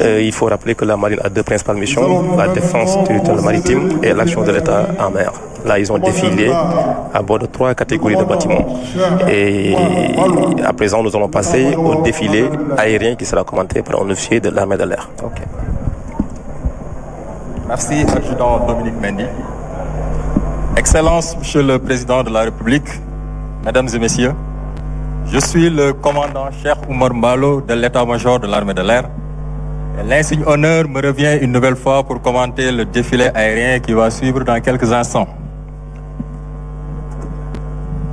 Il faut rappeler que la marine a deux principales missions, la défense territoriale maritime et l'action de l'État en mer. Là, ils ont défilé à bord de 3 catégories de bâtiments. Et à présent, nous allons passer au défilé aérien qui sera commenté par un officier de l'armée de l'air. Okay. Merci, Adjudant Dominique Mendy. Excellence, Monsieur le Président de la République, Mesdames et Messieurs, je suis le commandant Cheikh Oumar Mballo de l'état-major de l'armée de l'air. L'insigne honneur me revient une nouvelle fois pour commenter le défilé aérien qui va suivre dans quelques instants.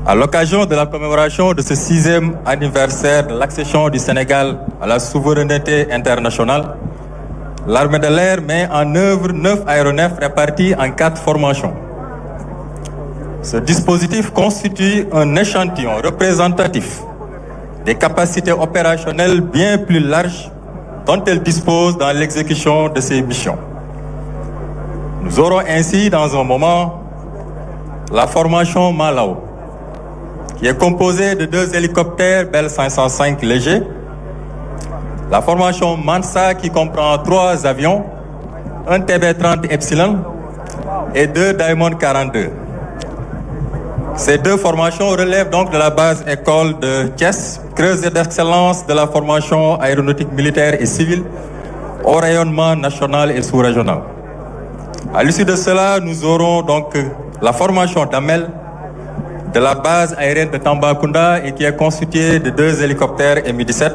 À l'occasion de la commémoration de ce 6e anniversaire de l'accession du Sénégal à la souveraineté internationale, l'armée de l'air met en œuvre 9 aéronefs répartis en 4 formations. Ce dispositif constitue un échantillon représentatif des capacités opérationnelles bien plus larges dont elle dispose dans l'exécution de ses missions. Nous aurons ainsi dans un moment la formation Malao, qui est composée de 2 hélicoptères Bell 505 légers, la formation Mansa qui comprend 3 avions, un TB-30 Epsilon et 2 Diamond 42. Ces 2 formations relèvent donc de la base école de Thiès, creuset d'excellence de la formation aéronautique militaire et civile au rayonnement national et sous-régional. À l'issue de cela, nous aurons donc la formation d'Amel de la base aérienne de Tambacounda et qui est constituée de 2 hélicoptères Mi-17.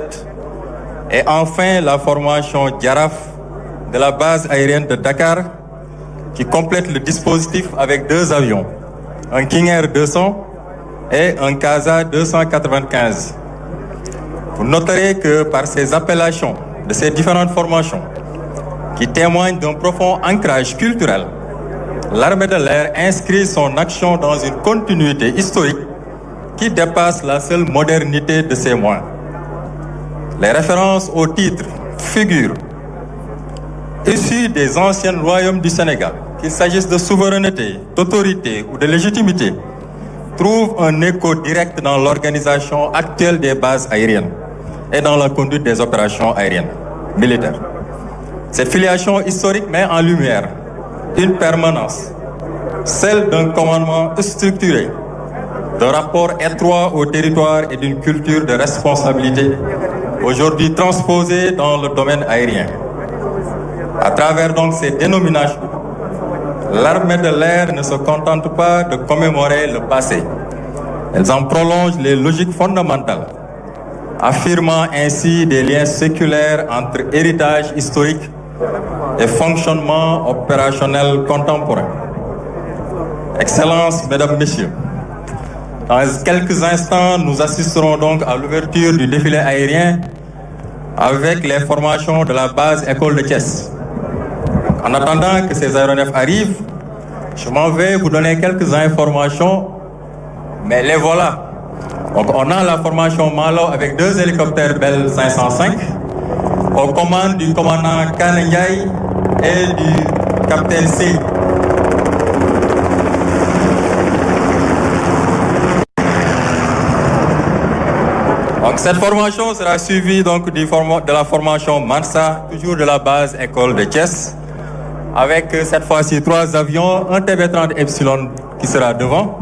Et enfin, la formation Djaraf de la base aérienne de Dakar qui complète le dispositif avec 2 avions, un King Air 200 et un Casa 295. Vous noterez que par ces appellations de ces différentes formations qui témoignent d'un profond ancrage culturel, l'armée de l'air inscrit son action dans une continuité historique qui dépasse la seule modernité de ses moyens. Les références aux titres, figures, issus des anciens royaumes du Sénégal, qu'il s'agisse de souveraineté, d'autorité ou de légitimité, trouvent un écho direct dans l'organisation actuelle des bases aériennes et dans la conduite des opérations aériennes militaires. Cette filiation historique met en lumière une permanence, celle d'un commandement structuré, d'un rapport étroit au territoire et d'une culture de responsabilité, aujourd'hui transposée dans le domaine aérien. À travers donc ces dénominations, l'armée de l'air ne se contente pas de commémorer le passé. Elles en prolongent les logiques fondamentales, affirmant ainsi des liens séculaires entre héritage historique et fonctionnement opérationnel contemporain. Excellences, Mesdames, Messieurs, dans quelques instants, nous assisterons donc à l'ouverture du défilé aérien avec les formations de la base école de Thiès. En attendant que ces aéronefs arrivent, je m'en vais vous donner quelques informations, mais les voilà. Donc on a la formation Malo avec 2 hélicoptères Bell 505 aux commandes du commandant Kane Ndiaye et du capitaine C. Donc cette formation sera suivie donc de la formation Mansa, toujours de la base école de Thiès, avec cette fois-ci 3 avions, un TB-30 Epsilon qui sera devant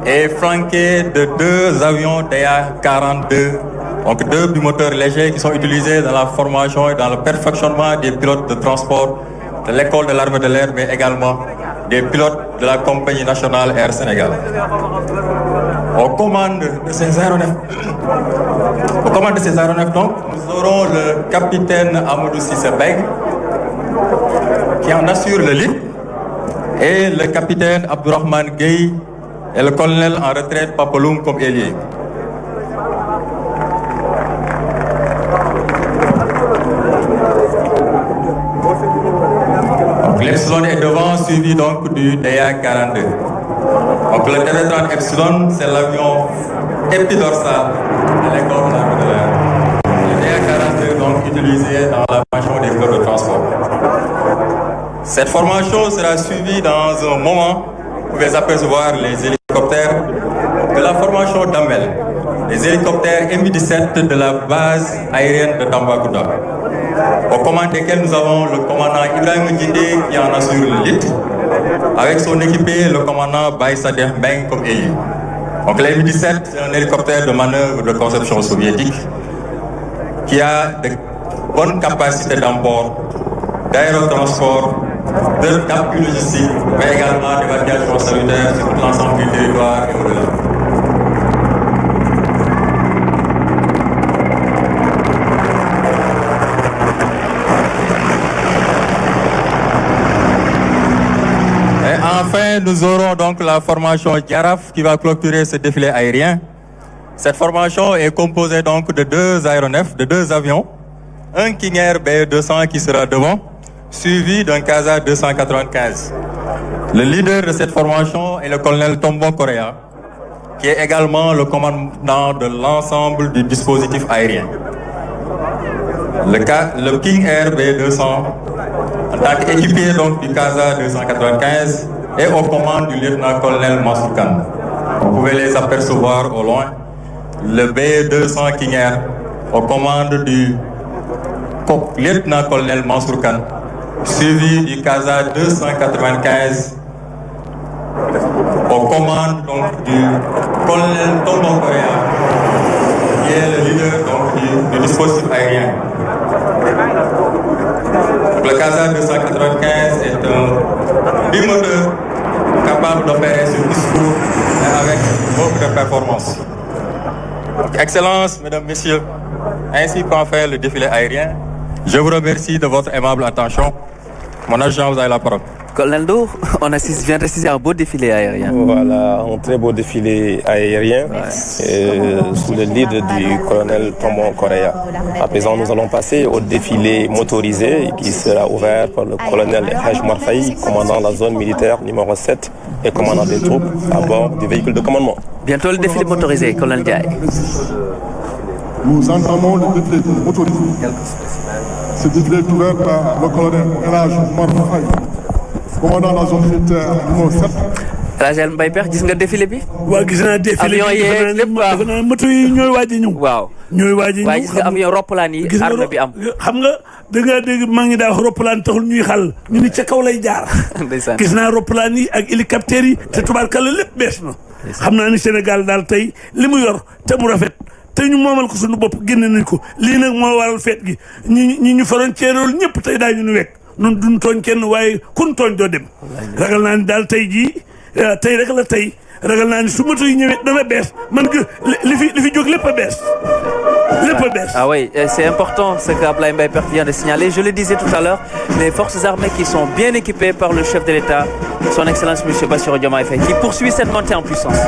et flanqué de 2 avions DA-42, donc 2 bimoteurs légers qui sont utilisés dans la formation et dans le perfectionnement des pilotes de transport de l'école de l'armée de l'air, mais également des pilotes de la compagnie nationale Air Sénégal. Aux commandes de ces aéronefs, donc, nous aurons le capitaine Amadou Cissé Beg, qui en assure le lead, et le capitaine Abdourahmane Gueye et le colonel en retraite Papaloum comme ailier. L'Epsilon est devant, suivi donc du DA-42. Donc le TB-30 Epsilon, c'est l'avion épidorsal de l'école de l'armée de l'air. Le DA-42 donc utilisé dans la formation des flottes de transport. Cette formation sera suivie dans un moment. Vous pouvez apercevoir les hélicoptères de la formation d'Amel, les hélicoptères Mi-17 de la base aérienne de Tambacounda. aux commandes desquelles nous avons le commandant Ibrahim Djindé qui en assure le lead, avec son équipé, le commandant Baïsadeh Mbeng comme élu. Donc la Mi-17, c'est un hélicoptère de manœuvre de conception soviétique qui a de bonnes capacités d'emport, d'aérotransport, d'appui logistique, mais également d'évacuation sanitaire sur tout l'ensemble du territoire et au-delà. Enfin, nous aurons donc la formation Diaraf qui va clôturer ce défilé aérien. Cette formation est composée donc de 2 aéronefs, de 2 avions, un King Air BE-200 qui sera devant, suivi d'un Casa 295. Le leader de cette formation est le colonel Tombo Correa, qui est également le commandant de l'ensemble du dispositif aérien. Le King Air BE-200, en tant qu'équipier donc du Casa 295, et aux commandes du lieutenant-colonel Mansoukan. Vous pouvez les apercevoir au loin. Le BE-200 King Air aux commandes du lieutenant-colonel Mansoukan, suivi du Casa 295 aux commandes donc, du colonel Tombo Correa, qui est le leader donc, du dispositif aérien. Le Casa 295 est un bimoteur capable d'opérer sur discours et avec beaucoup de performance. Excellences, mesdames, messieurs, ainsi qu'en fait le défilé aérien, je vous remercie de votre aimable attention. Mon adjudant, vous avez la parole. Colonel Ndour, on vient d'assister à un beau défilé aérien. Voilà, un très beau défilé aérien sous le lead du colonel Tombo Correa. À présent, nous allons passer au défilé motorisé qui sera ouvert par le colonel Haj Marfaï, commandant la zone militaire numéro 7 et commandant des troupes à bord du véhicule de commandement. Bientôt le défilé motorisé, colonel Diaye. Nous entamons le défilé motorisé. Ce défilé est ouvert par le colonel Haj Marfaï, commandant la zone militaire numéro 7. Rajel Mbaye Pekh gis nga défilé bi. waaw gis naa défilé bi avion yeeg lépp dafa naa moto yi ñooy waaj a ñëw. waaw ñooy waaj a ñëw. waaye gis nga avion roppalaan yi arme bi am. xam nga da nga dégg maa ngi daa wax roppalaan taxul ñuy xal ñu ni ca kaw lay jaar. gis naa roppalaan yi ak hélicoptère yi te tubaarkalla lépp bees na. xam naa ni Sénégal daal tey li mu yor te mu rafet te ñu moomal ko suñu bopp génne nañ ko lii nag moo waral feet gi ñu frontière ñëpp tey daañu ñu wekk. nun duñ tooñ kenn waaye kun tooñ doo dem ragal naa ni daal tey jii tey rek la tey ragal naa ni su moto yi ñëwee dana bees man nga li fi jóg lépp a bees lépp a bees. Ah oui, c'est important ce qu'Ablaye Mbaye Pekh vient de signaler. Je le disais tout à l'heure, les forces armées qui sont bien équipées par le chef de l'État, son Excellence M. Bassirou Diomaye Faye, qui poursuit cette montée en puissance.